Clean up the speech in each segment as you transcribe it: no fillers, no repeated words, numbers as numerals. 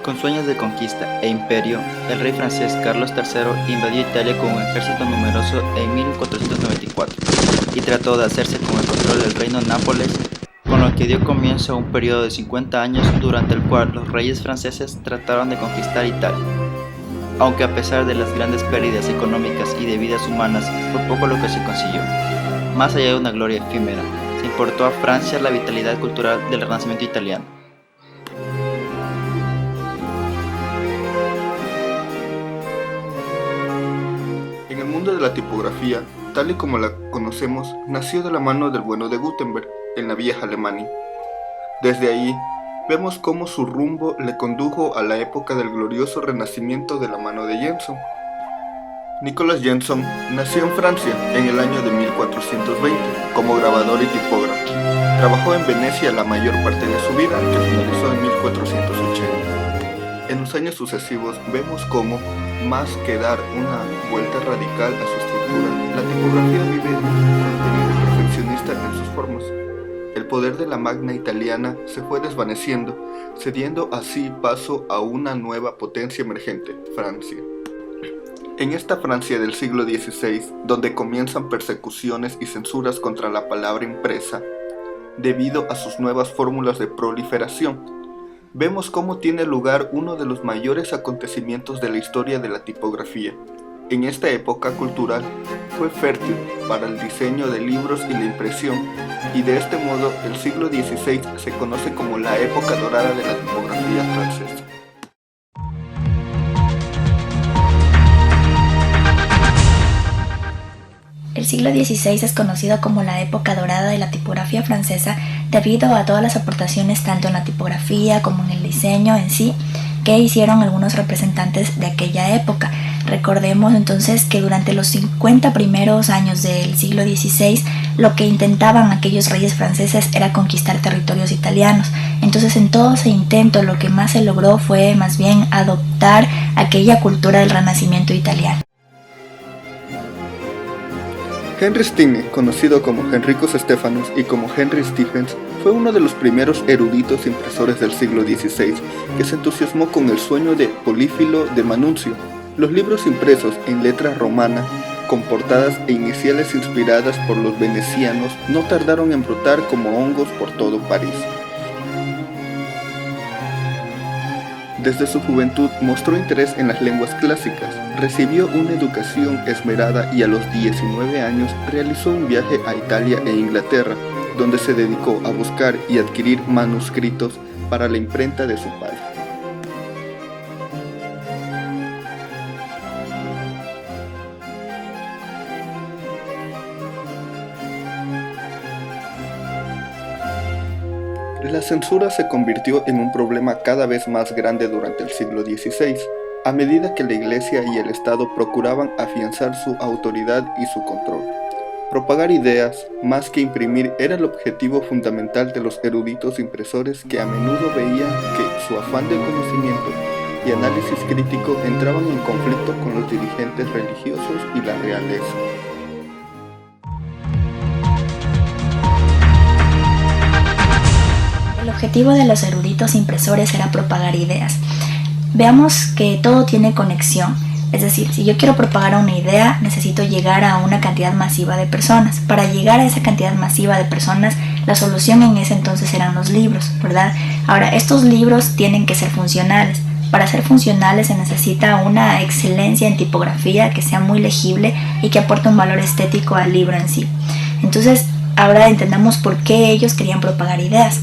Con sueños de conquista e imperio, el rey francés Carlos III invadió Italia con un ejército numeroso en 1494 y trató de hacerse con el control del reino Nápoles, con lo que dio comienzo a un periodo de 50 años durante el cual los reyes franceses trataron de conquistar Italia. Aunque a pesar de las grandes pérdidas económicas y de vidas humanas, fue poco lo que se consiguió. Más allá de una gloria efímera, se importó a Francia la vitalidad cultural del Renacimiento italiano. En el mundo de la tipografía, tal y como la conocemos, nació de la mano del bueno de Gutenberg, en la vieja Alemania. Desde ahí, vemos cómo su rumbo le condujo a la época del glorioso renacimiento de la mano de Jenson. Nicolas Jenson nació en Francia en el año de 1420 como grabador y tipógrafo. Trabajó en Venecia la mayor parte de su vida, que finalizó en 1480. En los años sucesivos vemos cómo, más que dar una vuelta radical a su estructura, la tipografía vive un contenido perfeccionista en sus formas. El poder de la magna italiana se fue desvaneciendo, cediendo así paso a una nueva potencia emergente, Francia. En esta Francia del siglo XVI, donde comienzan persecuciones y censuras contra la palabra impresa, debido a sus nuevas fórmulas de proliferación, vemos cómo tiene lugar uno de los mayores acontecimientos de la historia de la tipografía. En esta época cultural fue fértil para el diseño de libros y la impresión, y de este modo el siglo XVI se conoce como la época dorada de la tipografía francesa. El siglo XVI es conocido como la época dorada de la tipografía francesa debido a todas las aportaciones tanto en la tipografía como en el diseño en sí que hicieron algunos representantes de aquella época. Recordemos entonces que durante los 50 primeros años del siglo XVI lo que intentaban aquellos reyes franceses era conquistar territorios italianos. Entonces en todo ese intento lo que más se logró fue más bien adoptar aquella cultura del Renacimiento italiano. Henry Stigne, conocido como Henricus Stephanus y como Henry Stephens, fue uno de los primeros eruditos impresores del siglo XVI que se entusiasmó con el sueño de Polífilo de Manuncio. Los libros impresos en letra romana, con portadas e iniciales inspiradas por los venecianos, no tardaron en brotar como hongos por todo París. Desde su juventud mostró interés en las lenguas clásicas, recibió una educación esmerada y a los 19 años realizó un viaje a Italia e Inglaterra, donde se dedicó a buscar y adquirir manuscritos para la imprenta de su padre. La censura se convirtió en un problema cada vez más grande durante el siglo XVI, a medida que la Iglesia y el Estado procuraban afianzar su autoridad y su control. Propagar ideas, más que imprimir, era el objetivo fundamental de los eruditos impresores que a menudo veían que su afán de conocimiento y análisis crítico entraban en conflicto con los dirigentes religiosos y la realeza. El objetivo de los eruditos impresores era propagar ideas. Veamos que todo tiene conexión, es decir, si yo quiero propagar una idea, necesito llegar a una cantidad masiva de personas. Para llegar a esa cantidad masiva de personas, la solución en ese entonces eran los libros, ¿verdad? Ahora, estos libros tienen que ser funcionales. Para ser funcionales se necesita una excelencia en tipografía que sea muy legible y que aporte un valor estético al libro en sí. Entonces, ahora entendamos por qué ellos querían propagar ideas.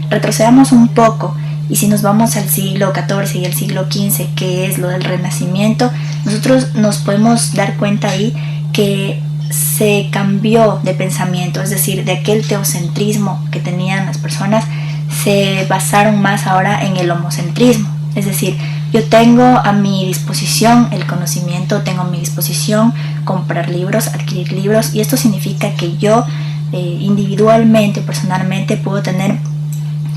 Retrocedamos un poco y si nos vamos al siglo XIV y el siglo XV, que es lo del Renacimiento, nosotros nos podemos dar cuenta ahí que se cambió de pensamiento, es decir, de aquel teocentrismo que tenían las personas, se basaron más ahora en el homocentrismo, es decir, yo tengo a mi disposición el conocimiento, tengo a mi disposición comprar libros, adquirir libros, y esto significa que yo individualmente, personalmente, puedo tener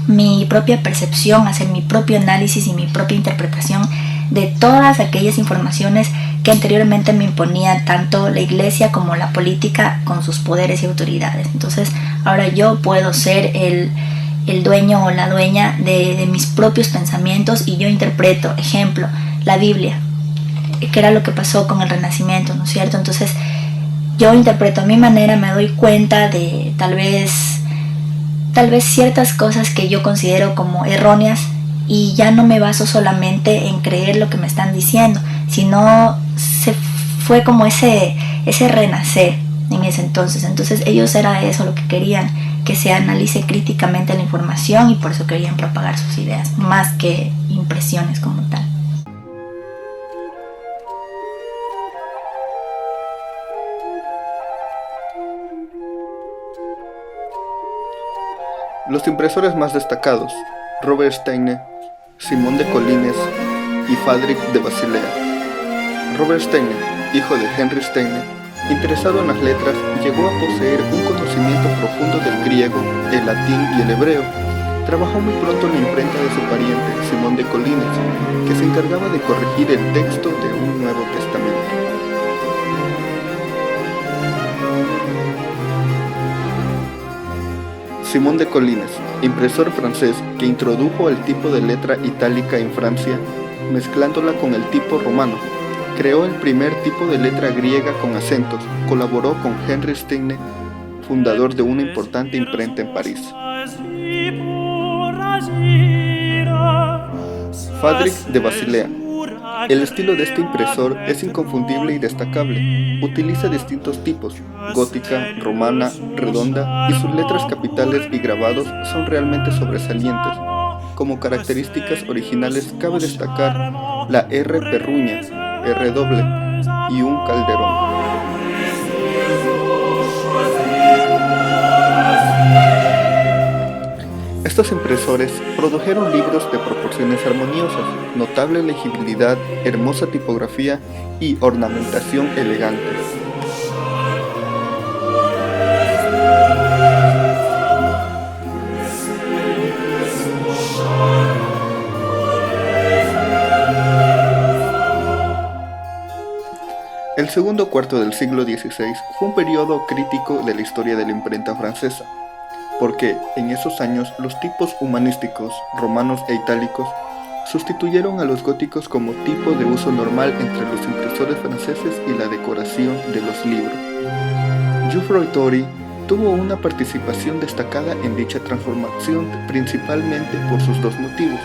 mi propia percepción, hacer mi propio análisis y mi propia interpretación de todas aquellas informaciones que anteriormente me imponía tanto la iglesia como la política con sus poderes y autoridades. Entonces ahora yo puedo ser el dueño o la dueña de mis propios pensamientos y yo interpreto, ejemplo, la Biblia, que era lo que pasó con el Renacimiento, ¿no es cierto? Entonces yo interpreto a mi manera, me doy cuenta de tal vez ciertas cosas que yo considero como erróneas y ya no me baso solamente en creer lo que me están diciendo, sino fue como ese renacer en ese entonces. Entonces ellos era eso lo que querían, que se analice críticamente la información, y por eso querían propagar sus ideas, más que impresiones como tal. Los impresores más destacados: Robert Steiner, Simón de Colines y Fadric de Basilea. Robert Steiner, hijo de Henry Steiner, interesado en las letras, llegó a poseer un conocimiento profundo del griego, el latín y el hebreo. Trabajó muy pronto en la imprenta de su pariente, Simón de Colines, que se encargaba de corregir el texto de un Nuevo Testamento. Simón de Colines, impresor francés que introdujo el tipo de letra itálica en Francia, mezclándola con el tipo romano. Creó el primer tipo de letra griega con acentos. Colaboró con Henry Steiner, fundador de una importante imprenta en París. Fadric de Basilea. El estilo de este impresor es inconfundible y destacable. Utiliza distintos tipos: gótica, romana, redonda, y sus letras capitales y grabados son realmente sobresalientes. Como características originales cabe destacar la R perruña, R doble y un calderón. Estos impresores produjeron libros de proporciones armoniosas, notable legibilidad, hermosa tipografía y ornamentación elegante. El segundo cuarto del siglo XVI fue un periodo crítico de la historia de la imprenta francesa, porque en esos años los tipos humanísticos, romanos e itálicos, sustituyeron a los góticos como tipo de uso normal entre los impresores franceses y la decoración de los libros. Geoffroy Tory tuvo una participación destacada en dicha transformación, principalmente por sus dos motivos: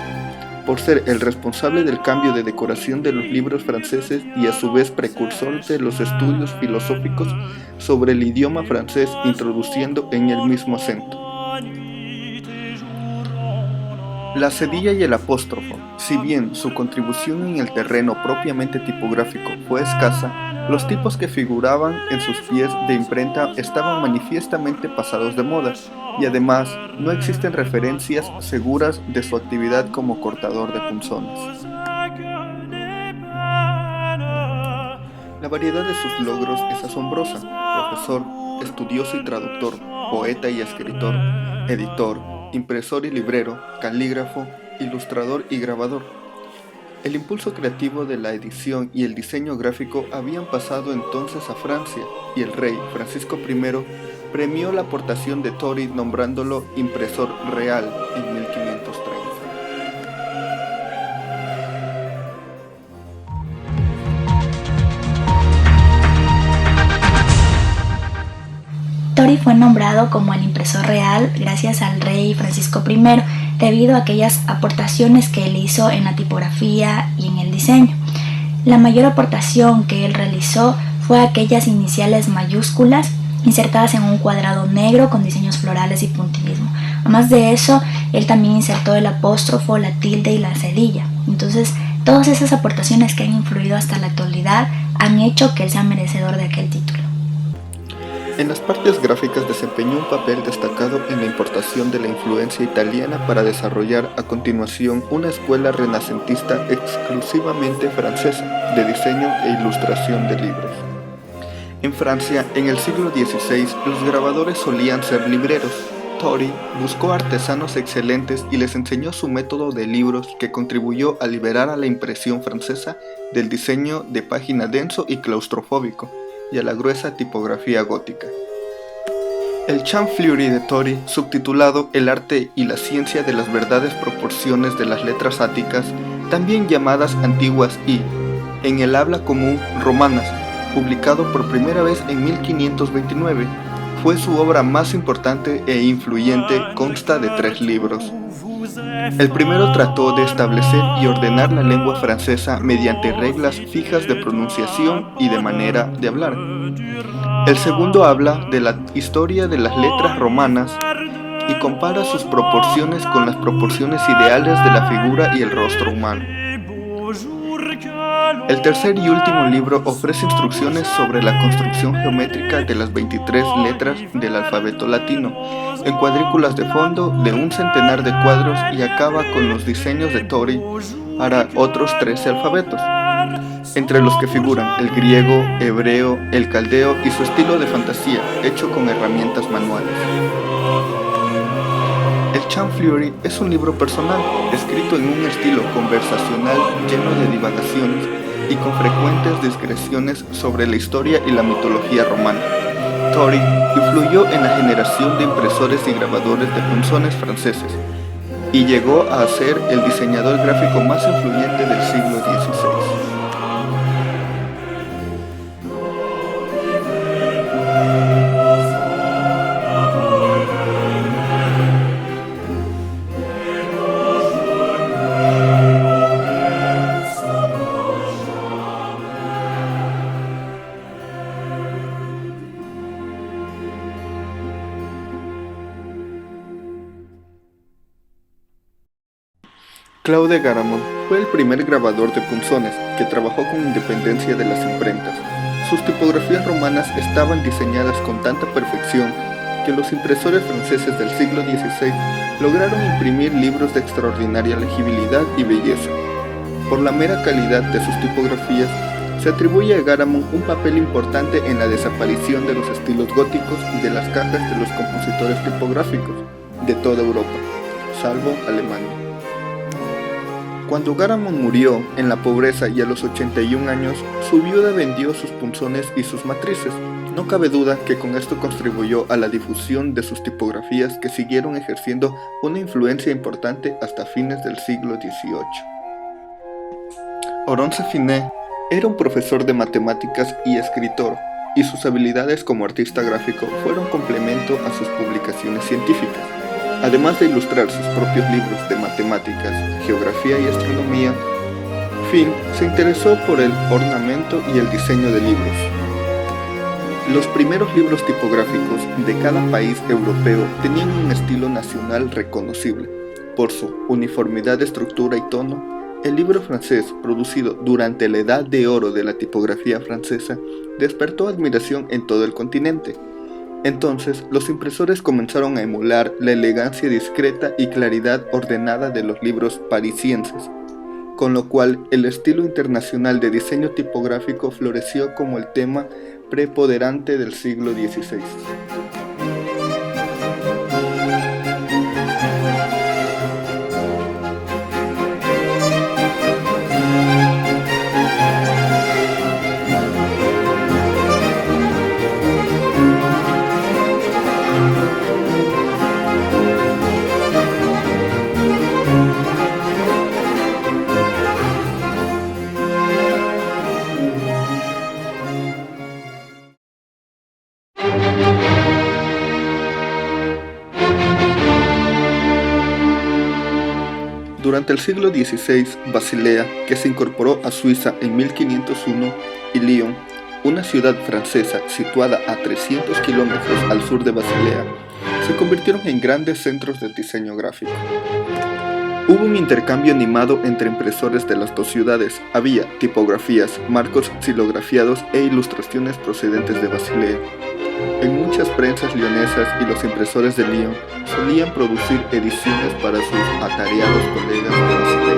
por ser el responsable del cambio de decoración de los libros franceses y a su vez precursor de los estudios filosóficos sobre el idioma francés, introduciendo en el mismo acento. La cedilla y el apóstrofo, si bien su contribución en el terreno propiamente tipográfico fue escasa, los tipos que figuraban en sus pies de imprenta estaban manifiestamente pasados de moda, y además no existen referencias seguras de su actividad como cortador de punzones. La variedad de sus logros es asombrosa: profesor, estudioso y traductor, poeta y escritor, editor, impresor y librero, calígrafo, ilustrador y grabador. El impulso creativo de la edición y el diseño gráfico habían pasado entonces a Francia, y el rey Francisco I premió la aportación de Tory nombrándolo impresor real en 1530. Tory fue nombrado como el impresor real gracias al rey Francisco I, debido a aquellas aportaciones que él hizo en la tipografía y en el diseño. La mayor aportación que él realizó fue aquellas iniciales mayúsculas insertadas en un cuadrado negro con diseños florales y puntillismo. Además de eso, él también insertó el apóstrofo, la tilde y la cedilla. Entonces, todas esas aportaciones que han influido hasta la actualidad han hecho que él sea merecedor de aquel título. En las partes gráficas desempeñó un papel destacado en la importación de la influencia italiana para desarrollar a continuación una escuela renacentista exclusivamente francesa de diseño e ilustración de libros. En Francia, en el siglo XVI, los grabadores solían ser libreros. Tory buscó artesanos excelentes y les enseñó su método de libros, que contribuyó a liberar a la impresión francesa del diseño de página denso y claustrofóbico, y a la gruesa tipografía gótica. El Chant Fleury de Tori, subtitulado El arte y la ciencia de las verdades proporciones de las letras áticas, también llamadas antiguas y, en el habla común, romanas, publicado por primera vez en 1529, fue su obra más importante e influyente. Consta de 3 libros. El primero trató de establecer y ordenar la lengua francesa mediante reglas fijas de pronunciación y de manera de hablar. El segundo habla de la historia de las letras romanas y compara sus proporciones con las proporciones ideales de la figura y el rostro humano. El tercer y último libro ofrece instrucciones sobre la construcción geométrica de las 23 letras del alfabeto latino, en cuadrículas de fondo de 100 de cuadros, y acaba con los diseños de Tori para otros 13 alfabetos, entre los que figuran el griego, hebreo, el caldeo y su estilo de fantasía, hecho con herramientas manuales. El Chant Fleury es un libro personal, escrito en un estilo conversacional lleno de divagaciones y con frecuentes digresiones sobre la historia y la mitología romana. Tori influyó en la generación de impresores y grabadores de punzones franceses y llegó a ser el diseñador gráfico más influyente del siglo XVI. Claude Garamond fue el primer grabador de punzones que trabajó con independencia de las imprentas. Sus tipografías romanas estaban diseñadas con tanta perfección que los impresores franceses del siglo XVI lograron imprimir libros de extraordinaria legibilidad y belleza. Por la mera calidad de sus tipografías, se atribuye a Garamond un papel importante en la desaparición de los estilos góticos de las cajas de los compositores tipográficos de toda Europa, salvo Alemania. Cuando Garamond murió en la pobreza y a los 81 años, su viuda vendió sus punzones y sus matrices. No cabe duda que con esto contribuyó a la difusión de sus tipografías, que siguieron ejerciendo una influencia importante hasta fines del siglo XVIII. Honoré Finet era un profesor de matemáticas y escritor, y sus habilidades como artista gráfico fueron complemento a sus publicaciones científicas. Además de ilustrar sus propios libros de matemáticas, geografía y astronomía, Finet se interesó por el ornamento y el diseño de libros. Los primeros libros tipográficos de cada país europeo tenían un estilo nacional reconocible. Por su uniformidad de estructura y tono, el libro francés, producido durante la Edad de Oro de la tipografía francesa, despertó admiración en todo el continente. Entonces, los impresores comenzaron a emular la elegancia discreta y claridad ordenada de los libros parisienses, con lo cual el estilo internacional de diseño tipográfico floreció como el tema preponderante del siglo XVI. Durante el siglo XVI, Basilea, que se incorporó a Suiza en 1501, y Lyon, una ciudad francesa situada a 300 kilómetros al sur de Basilea, se convirtieron en grandes centros de diseño gráfico. Hubo un intercambio animado entre impresores de las dos ciudades. Había tipografías, marcos xilografiados e ilustraciones procedentes de Basilea. En muchas prensas lionesas y los impresores de Lyon solían producir ediciones para sus atareados colegas de Basilea.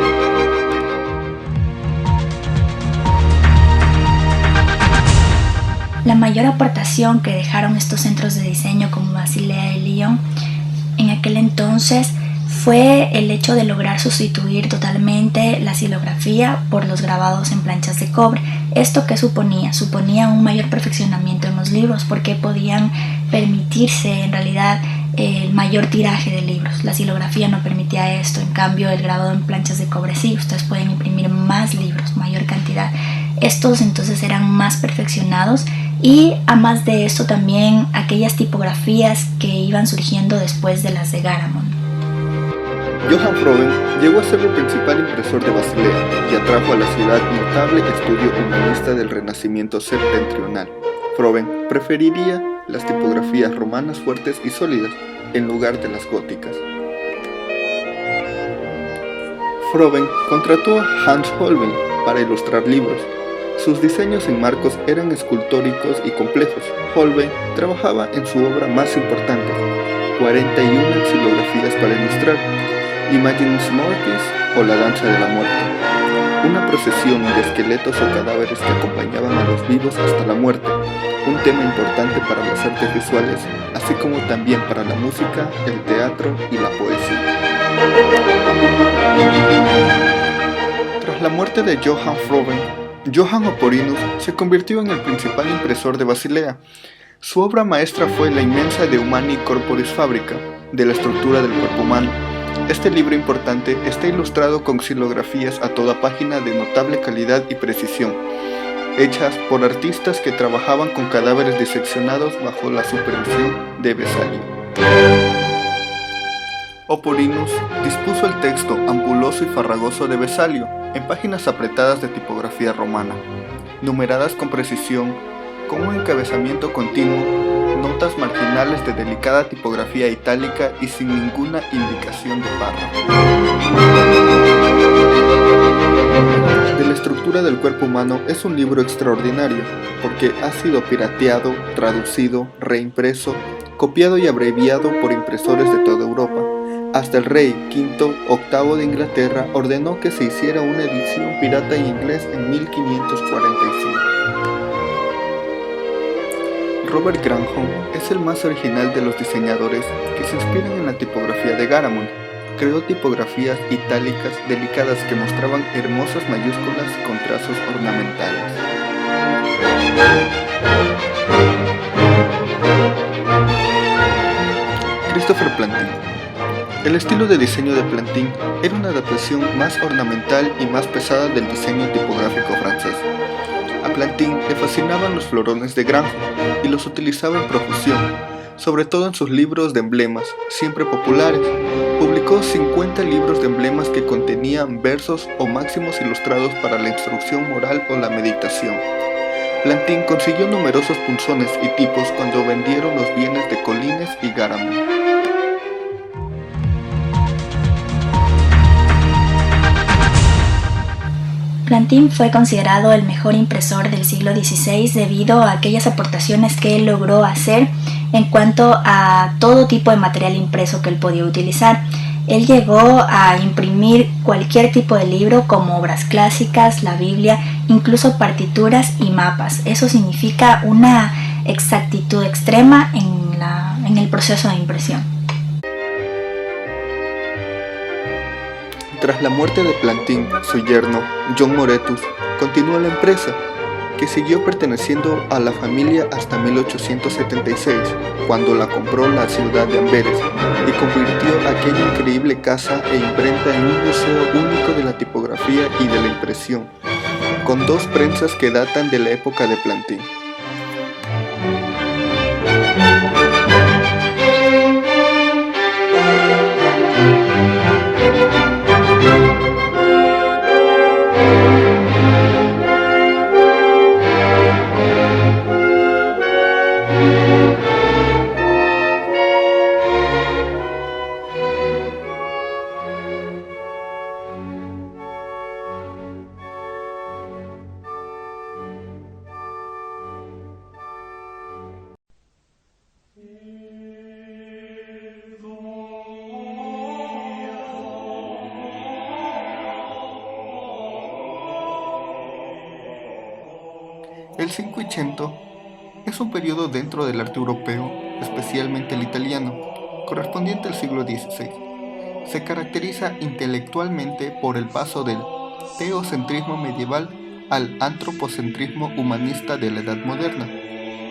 La mayor aportación que dejaron estos centros de diseño como Basilea y Lyon en aquel entonces fue el hecho de lograr sustituir totalmente la xilografía por los grabados en planchas de cobre. ¿Esto qué suponía? Suponía un mayor perfeccionamiento en los libros porque podían permitirse en realidad el mayor tiraje de libros. La xilografía no permitía esto, en cambio el grabado en planchas de cobre sí, ustedes pueden imprimir más libros, mayor cantidad. Estos entonces eran más perfeccionados y a más de esto también aquellas tipografías que iban surgiendo después de las de Garamond. Johann Froben llegó a ser el principal impresor de Basilea y atrajo a la ciudad notable estudio humanista del Renacimiento septentrional. Froben preferiría las tipografías romanas fuertes y sólidas en lugar de las góticas. Froben contrató a Hans Holbein para ilustrar libros. Sus diseños en marcos eran escultóricos y complejos. Holbein trabajaba en su obra más importante, 41 xilografías para ilustrar Imaginis Mortis o La Danza de la Muerte, una procesión de esqueletos o cadáveres que acompañaban a los vivos hasta la muerte, un tema importante para las artes visuales, así como también para la música, el teatro y la poesía. Tras la muerte de Johann Froben, Johann Oporinus se convirtió en el principal impresor de Basilea. Su obra maestra fue la inmensa De Humani Corporis Fabrica, de la estructura del cuerpo humano. Este libro importante está ilustrado con xilografías a toda página de notable calidad y precisión, hechas por artistas que trabajaban con cadáveres diseccionados bajo la supervisión de Vesalio. Oporinus dispuso el texto ampuloso y farragoso de Vesalio en páginas apretadas de tipografía romana, numeradas con precisión, con un encabezamiento continuo, notas marginales de delicada tipografía itálica y sin ninguna indicación de párrafo. De la estructura del cuerpo humano es un libro extraordinario, porque ha sido pirateado, traducido, reimpreso, copiado y abreviado por impresores de toda Europa. Hasta el rey V VIII de Inglaterra ordenó que se hiciera una edición pirata en inglés en 1545. Robert Granholm es el más original de los diseñadores que se inspiran en la tipografía de Garamond. Creó tipografías itálicas delicadas que mostraban hermosas mayúsculas con trazos ornamentales. Christopher Plantin. El estilo de diseño de Plantin era una adaptación más ornamental y más pesada del diseño tipográfico francés. A Plantin le fascinaban los florones de Granholm y los utilizaba en profusión, sobre todo en sus libros de emblemas, siempre populares. Publicó 50 libros de emblemas que contenían versos o máximos ilustrados para la instrucción moral o la meditación. Plantin consiguió numerosos punzones y tipos cuando vendieron los bienes de Collines y Garamond. Plantin fue considerado el mejor impresor del siglo XVI debido a aquellas aportaciones que él logró hacer en cuanto a todo tipo de material impreso que él podía utilizar. Él llegó a imprimir cualquier tipo de libro como obras clásicas, la Biblia, incluso partituras y mapas. Eso significa una exactitud extrema en el proceso de impresión. Tras la muerte de Plantin, su yerno, John Moretus, continuó la empresa, que siguió perteneciendo a la familia hasta 1876, cuando la compró la ciudad de Amberes y convirtió aquella increíble casa e imprenta en un museo único de la tipografía y de la impresión, con 2 prensas que datan de la época de Plantin. El Cinquecento es un periodo dentro del arte europeo, especialmente el italiano, correspondiente al siglo XVI. Se caracteriza intelectualmente por el paso del teocentrismo medieval al antropocentrismo humanista de la Edad Moderna.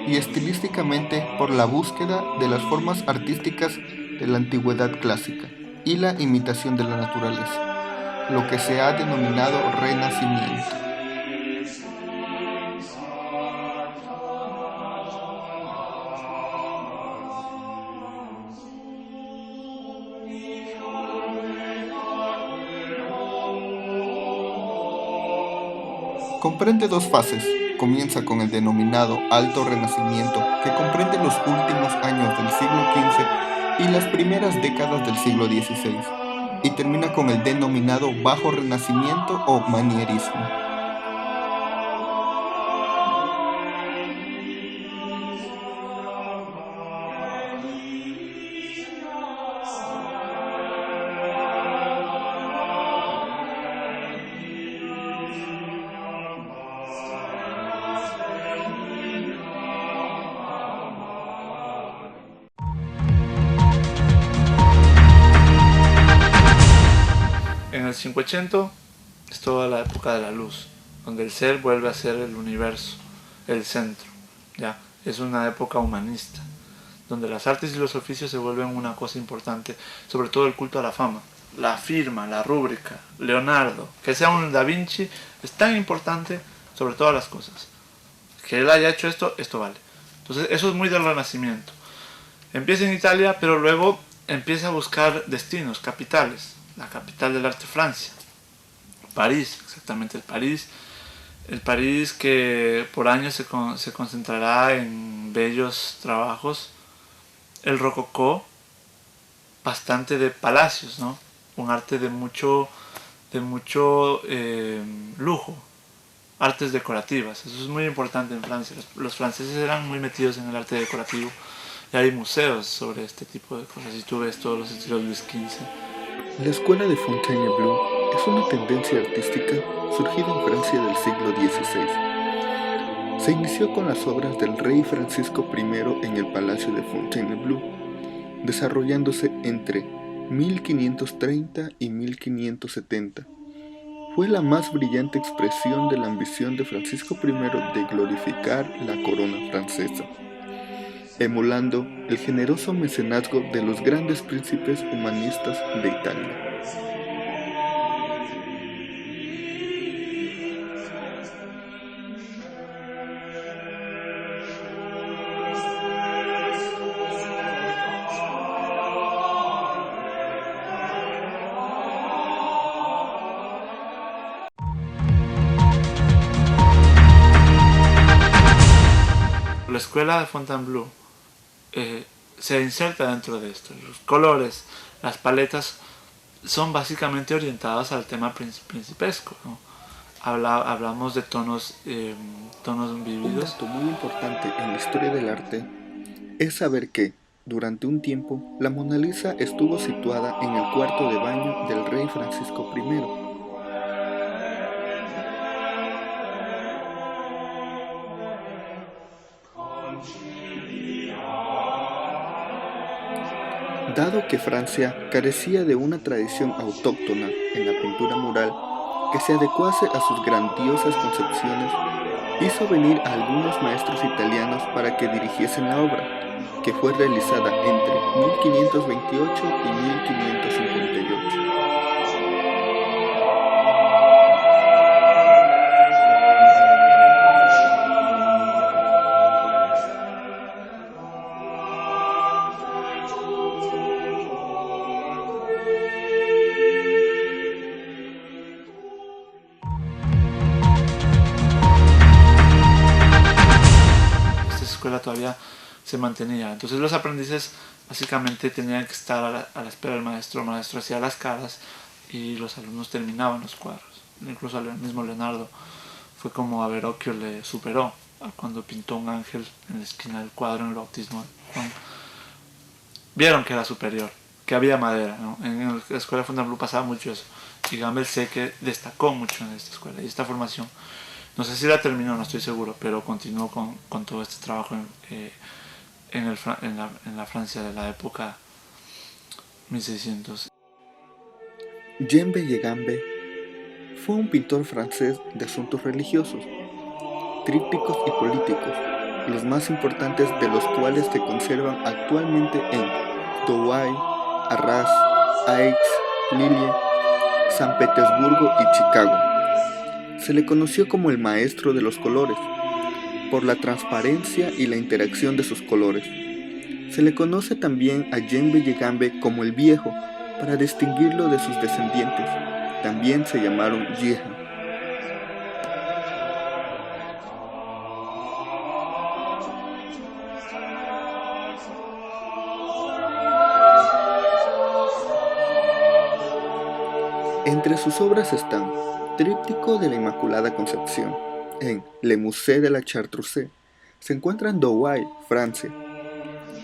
y estilísticamente por la búsqueda de las formas artísticas de la antigüedad clásica y la imitación de la naturaleza, lo que se ha denominado Renacimiento. Comprende dos fases. Comienza con el denominado Alto Renacimiento, que comprende los últimos años del siglo XV y las primeras décadas del siglo XVI, y termina con el denominado Bajo Renacimiento o Manierismo. En el 580 es toda la época de la luz, donde el ser vuelve a ser el universo, el centro. ¿Ya? Es una época humanista, donde las artes y los oficios se vuelven una cosa importante, sobre todo el culto a la fama. La firma, la rúbrica, Leonardo, que sea un Da Vinci, es tan importante sobre todas las cosas. Que él haya hecho esto, esto vale. Entonces eso es muy del Renacimiento. Empieza en Italia, pero luego empieza a buscar destinos, capitales. La capital del arte, Francia, París, exactamente el París que por años se concentrará en bellos trabajos, el rococó, bastante de palacios, ¿no? Un arte de mucho lujo, artes decorativas, eso es muy importante en Francia. Los franceses eran muy metidos en el arte decorativo y hay museos sobre este tipo de cosas, y tú ves todos los estilos Luis XV. La escuela de Fontainebleau es una tendencia artística surgida en Francia del siglo XVI. Se inició con las obras del rey Francisco I en el Palacio de Fontainebleau, desarrollándose entre 1530 y 1570. Fue la más brillante expresión de la ambición de Francisco I de glorificar la corona francesa, emulando el generoso mecenazgo de los grandes príncipes humanistas de Italia. La escuela de Fontainebleau se inserta dentro de esto. Los colores, las paletas son básicamente orientadas al tema principesco, ¿no? Hablamos de tonos Un vividos. dato muy importante en la historia del arte es saber que, durante un tiempo, la Mona Lisa estuvo situada en el cuarto de baño del rey Francisco I. Dado que Francia carecía de una tradición autóctona en la pintura mural que se adecuase a sus grandiosas concepciones, hizo venir a algunos maestros italianos para que dirigiesen la obra, que fue realizada entre 1528 y 1558. Escuela todavía se mantenía, entonces los aprendices básicamente tenían que estar a la espera del maestro. El maestro hacía las caras y los alumnos terminaban los cuadros. Incluso al mismo Leonardo fue como a Verrocchio le superó cuando pintó un ángel en la esquina del cuadro en el bautismo de Juan. Vieron que era superior, que había madera, ¿no? En la escuela de Fontainebleau pasaba mucho eso, y Gambel sé que destacó mucho en esta escuela y esta formación. No sé si la terminó, no estoy seguro, pero continuó con todo este trabajo en la Francia de la época 1600. Jean Bellegambe fue un pintor francés de asuntos religiosos, trípticos y políticos, los más importantes de los cuales se conservan actualmente en Douai, Arras, Aix, Lille, San Petersburgo y Chicago. Se le conoció como el maestro de los colores, por la transparencia y la interacción de sus colores. Se le conoce también a Djembe Yegambe como el Viejo, para distinguirlo de sus descendientes. También se llamaron Yeha. Entre sus obras están Tríptico de la Inmaculada Concepción, en Le Musée de la Chartreuse. Se encuentra en Douai, Francia.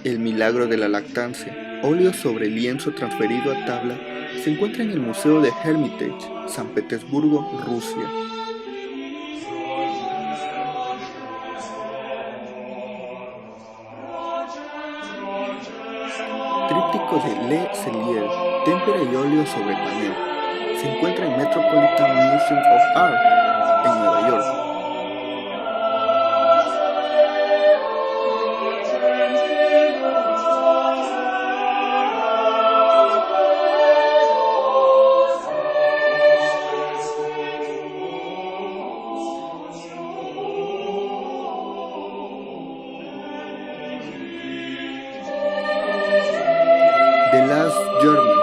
El Milagro de la Lactancia, óleo sobre lienzo transferido a tabla, se encuentra en el Museo de Hermitage, San Petersburgo, Rusia. Tríptico de Le Cellier, témpera y óleo sobre panel, se encuentra en Metropolitan Museum of Art, en Nueva York. The Last German,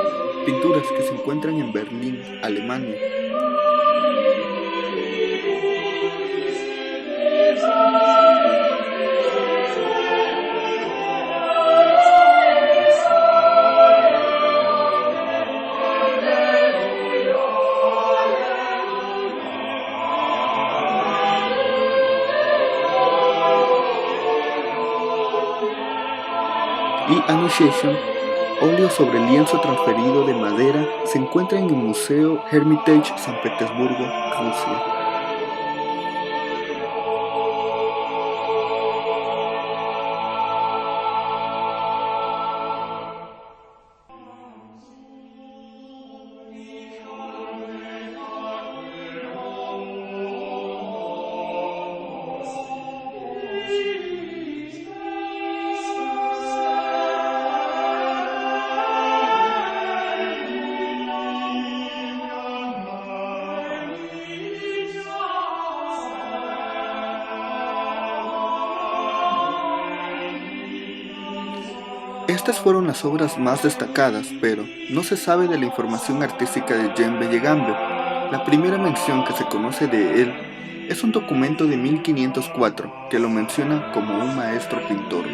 pinturas que se encuentran en Berlín, Alemania. Y Annunciation, óleo sobre lienzo transferido de madera, se encuentra en el Museo Hermitage, San Petersburgo, Rusia. Estas fueron las obras más destacadas, pero no se sabe de la información artística de Djembe Yegambe. La primera mención que se conoce de él es un documento de 1504 que lo menciona como un maestro pintor.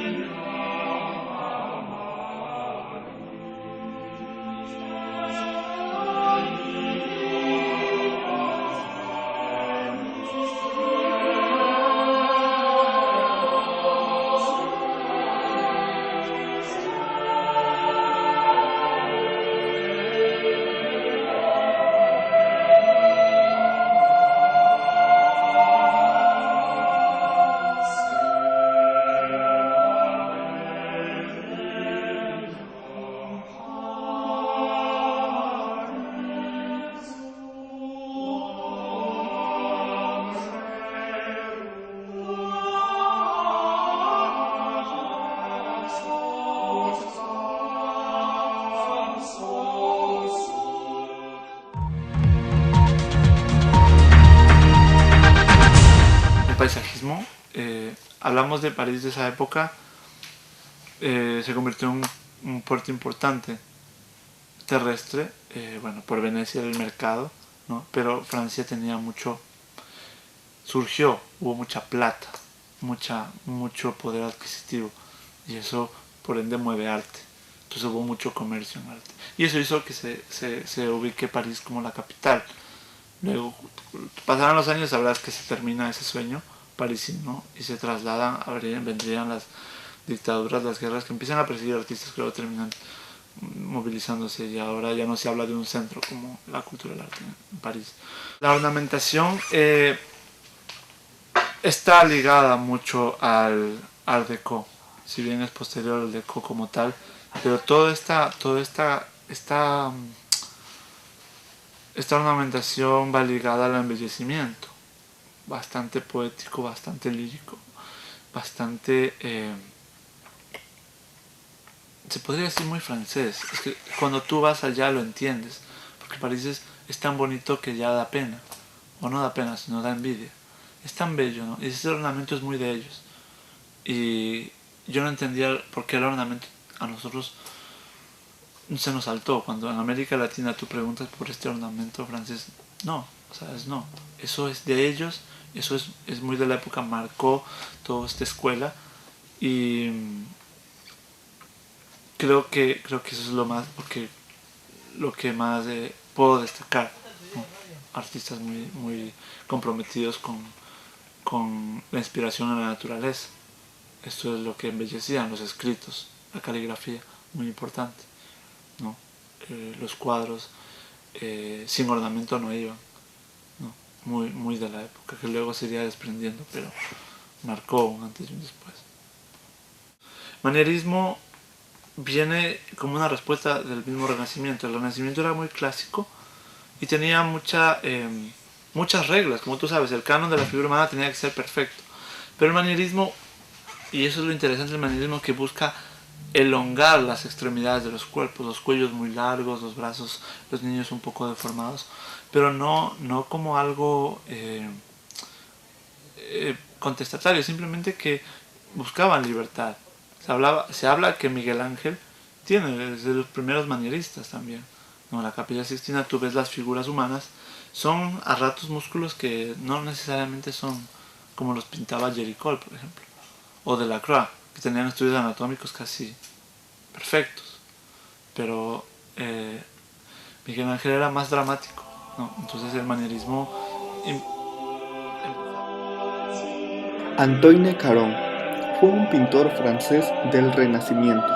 Paisajismo, hablamos de París de esa época, se convirtió en un puerto importante terrestre, bueno, por Venecia era el mercado, ¿no? Pero Francia tenía mucho, hubo mucha plata, mucho poder adquisitivo, y eso por ende mueve arte. Entonces hubo mucho comercio en arte, y eso hizo que se ubique París como la capital. Luego pasarán los años, sabrás que se termina ese sueño parisino y se trasladan, vendrían las dictaduras, las guerras que empiezan a perseguir artistas que luego terminan movilizándose, y ahora ya no se habla de un centro como la cultura del arte en París. La ornamentación está ligada mucho al Art Deco, si bien es posterior al Deco como tal, pero toda esta ornamentación va ligada al embellecimiento, bastante poético, bastante lírico, bastante, se podría decir muy francés. Es que cuando tú vas allá lo entiendes, porque París es tan bonito que ya da pena, o no da pena, sino da envidia. Es tan bello, ¿no? Y ese ornamento es muy de ellos. Y yo no entendía por qué el ornamento a nosotros se nos saltó. Cuando en América Latina tú preguntas por este ornamento francés, no, o sea, no. Eso es de ellos, eso es muy de la época, marcó toda esta escuela. Y creo que eso es lo que más puedo destacar, ¿no? Artistas muy comprometidos con la inspiración en la naturaleza. Esto es lo que embellecían los escritos, la caligrafía, muy importante, ¿no? Los cuadros sin ornamento no iban, ¿no? Muy de la época, que luego se iría desprendiendo, pero marcó un antes y un después. Manierismo viene como una respuesta del mismo Renacimiento. El Renacimiento era muy clásico y tenía muchas reglas. Como tú sabes, el canon de la figura humana tenía que ser perfecto. Pero el manierismo, y eso es lo interesante del manierismo, que busca elongar las extremidades de los cuerpos, los cuellos muy largos, los brazos, los niños un poco deformados, pero no como algo contestatario, simplemente que buscaban libertad. Se habla que Miguel Ángel tiene, es de los primeros manieristas también, ¿no? En la Capilla Sixtina tú ves las figuras humanas, son a ratos músculos que no necesariamente son como los pintaba Géricault, por ejemplo, o Delacroix, que tenían estudios anatómicos casi perfectos, pero Miguel Ángel era más dramático, ¿no? Entonces el manierismo Antoine Caron fue un pintor francés del Renacimiento,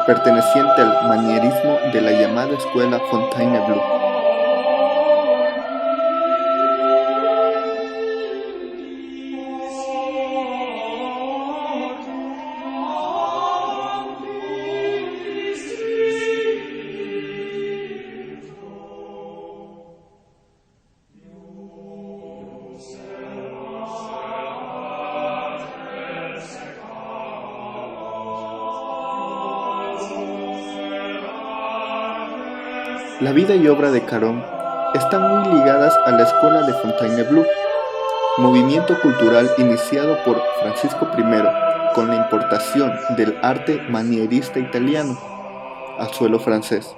perteneciente al manierismo de la llamada escuela Fontainebleau. La vida y obra de Caron están muy ligadas a la escuela de Fontainebleau, movimiento cultural iniciado por Francisco I con la importación del arte manierista italiano al suelo francés.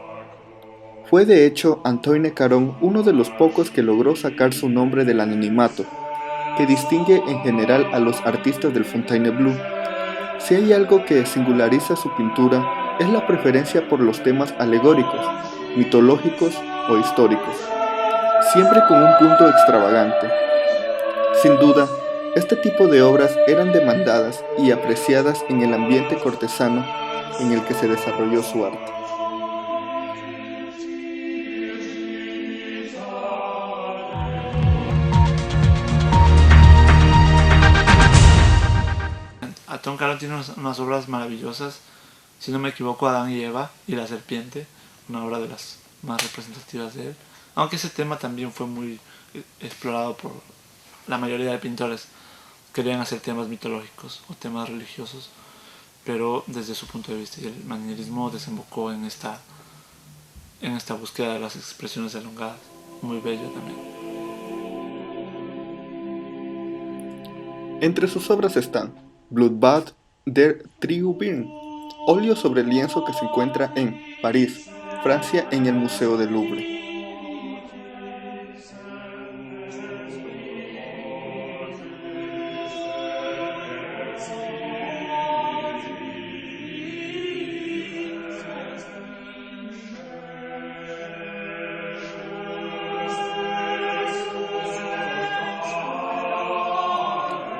Fue de hecho Antoine Caron uno de los pocos que logró sacar su nombre del anonimato, que distingue en general a los artistas del Fontainebleau. Si hay algo que singulariza su pintura es la preferencia por los temas alegóricos, mitológicos o históricos, siempre con un punto extravagante. Sin duda, este tipo de obras eran demandadas y apreciadas en el ambiente cortesano en el que se desarrolló su arte. Antoine Caron tiene unas obras maravillosas, si no me equivoco, Adán y Eva y la serpiente, una obra de las más representativas de él, aunque ese tema también fue muy explorado por la mayoría de pintores. Querían hacer temas mitológicos o temas religiosos, pero desde su punto de vista, y el manierismo desembocó en esta búsqueda de las expresiones elongadas, muy bello también. Entre sus obras están Bloodbath der Triumvirn, óleo sobre lienzo que se encuentra en París, Francia, en el Museo del Louvre.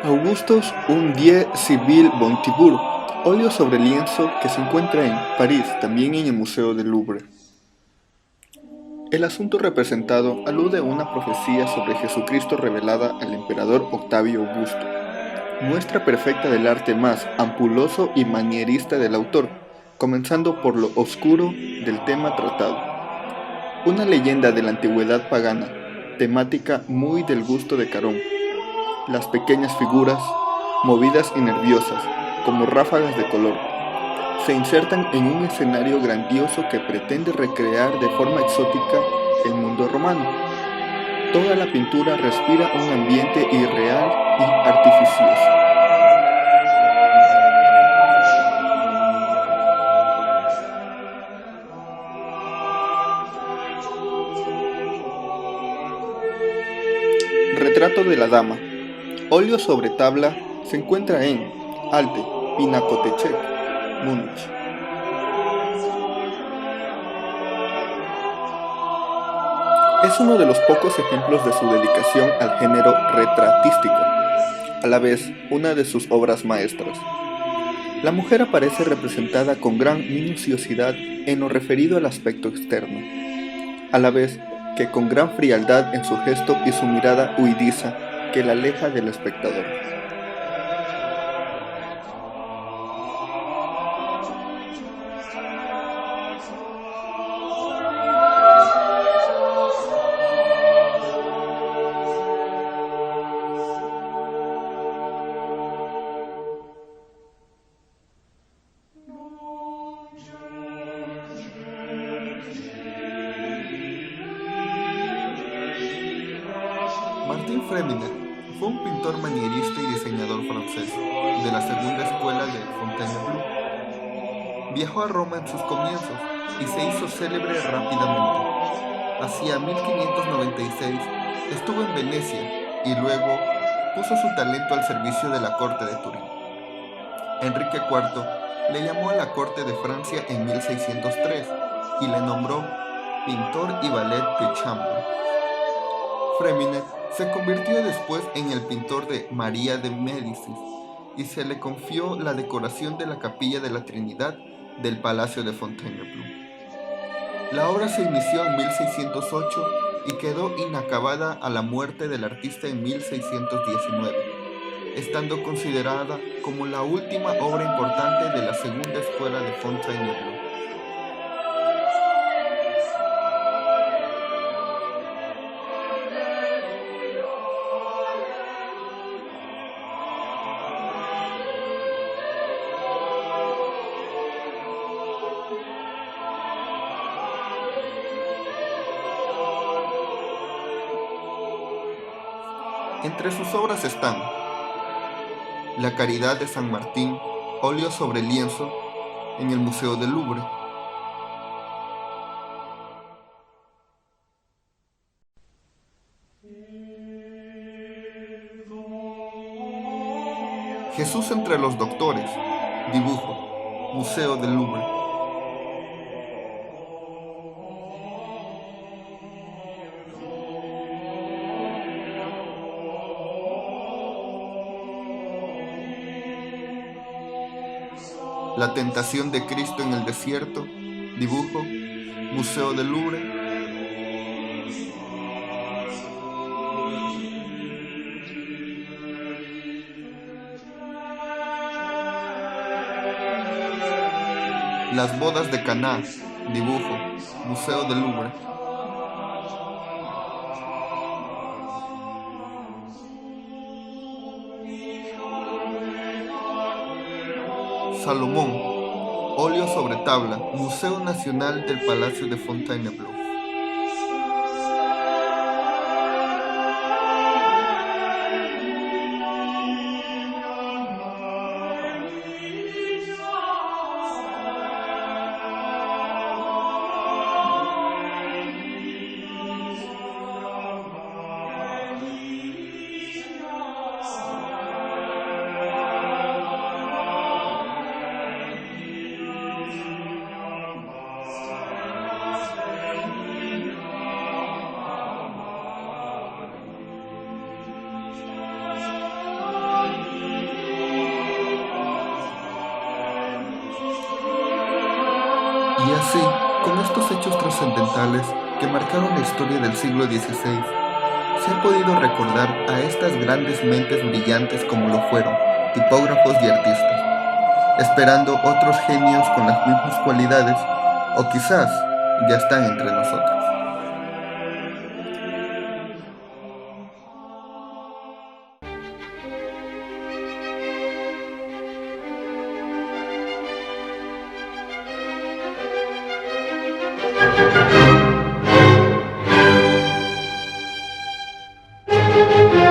Augustus un die Civil Bontibur, óleo sobre lienzo que se encuentra en París, también en el Museo del Louvre. El asunto representado alude a una profecía sobre Jesucristo revelada al emperador Octavio Augusto, muestra perfecta del arte más ampuloso y manierista del autor, comenzando por lo oscuro del tema tratado. Una leyenda de la antigüedad pagana, temática muy del gusto de Caron. Las pequeñas figuras, movidas y nerviosas, como ráfagas de color. Se insertan en un escenario grandioso que pretende recrear de forma exótica el mundo romano. Toda la pintura respira un ambiente irreal y artificioso. Retrato de la dama. Óleo sobre tabla se encuentra en Alte Pinakothek, Múnich. Es uno de los pocos ejemplos de su dedicación al género retratístico, a la vez una de sus obras maestras. La mujer aparece representada con gran minuciosidad en lo referido al aspecto externo, a la vez que con gran frialdad en su gesto y su mirada huidiza que la aleja del espectador. Martin Freminet fue un pintor manierista y diseñador francés de la segunda escuela de Fontainebleau. Viajó a Roma en sus comienzos y se hizo célebre rápidamente. Hacia 1596 estuvo en Venecia y luego puso su talento al servicio de la corte de Turín. Enrique IV le llamó a la corte de Francia en 1603 y le nombró pintor y valet de chambre. Freminet se convirtió después en el pintor de María de Médicis y se le confió la decoración de la Capilla de la Trinidad del Palacio de Fontainebleau. La obra se inició en 1608 y quedó inacabada a la muerte del artista en 1619, estando considerada como la última obra importante de la segunda escuela de Fontainebleau. Entre sus obras están La Caridad de San Martín, óleo sobre lienzo, en el Museo del Louvre. Jesús entre los doctores, dibujo, Museo del Louvre. La tentación de Cristo en el desierto, dibujo, Museo del Louvre. Las bodas de Caná, dibujo, Museo del Louvre. Salomón, óleo sobre tabla, Museo Nacional del Palacio de Fontainebleau. Y así, con estos hechos trascendentales que marcaron la historia del siglo XVI, se ha podido recordar a estas grandes mentes brillantes como lo fueron, tipógrafos y artistas, esperando otros genios con las mismas cualidades, o quizás ya están entre nosotros. Gutenberg.